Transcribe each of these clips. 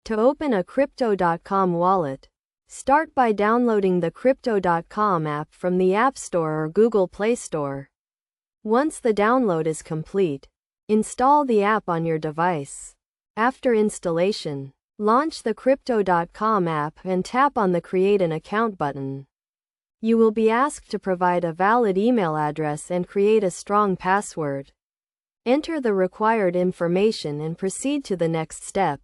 To open a Crypto.com wallet, start by downloading the Crypto.com app from the App Store or Google Play Store. Once the download is complete, install the app on your device. After installation, launch the Crypto.com app and tap on the Create an Account button. You will be asked to provide a valid email address and create a strong password. Enter the required information and proceed to the next step.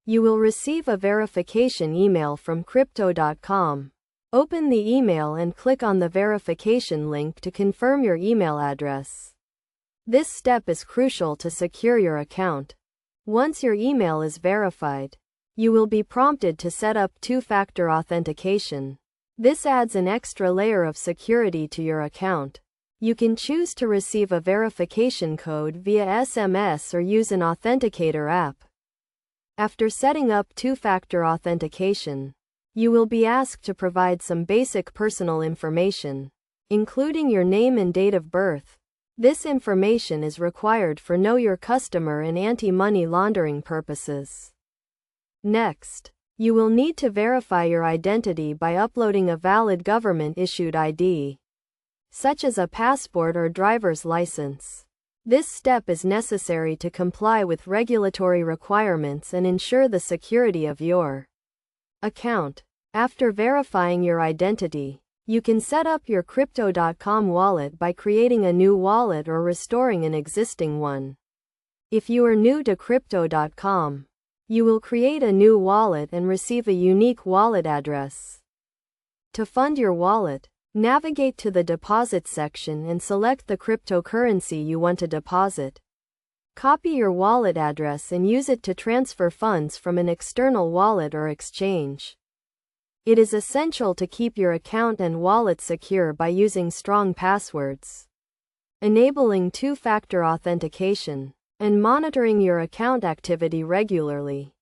You will receive a verification email from Crypto.com. Open the email and click on the verification link to confirm your email address. This step is crucial to secure your account. Once your email is verified, you will be prompted to set up two-factor authentication. This adds an extra layer of security to your account. You can choose to receive a verification code via SMS or use an authenticator app. After setting up two-factor authentication, you will be asked to provide some basic personal information, including your name and date of birth. This information is required for Know Your Customer and anti-money laundering purposes. Next, you will need to verify your identity by uploading a valid government-issued ID, such as a passport or driver's license. This step is necessary to comply with regulatory requirements and ensure the security of your account. After verifying your identity, you can set up your Crypto.com wallet by creating a new wallet or restoring an existing one. If you are new to Crypto.com, you will create a new wallet and receive a unique wallet address. To fund your wallet, navigate to the Deposit section and select the cryptocurrency you want to deposit. Copy your wallet address and use it to transfer funds from an external wallet or exchange. It is essential to keep your account and wallet secure by using strong passwords, enabling two-factor authentication, and monitoring your account activity regularly.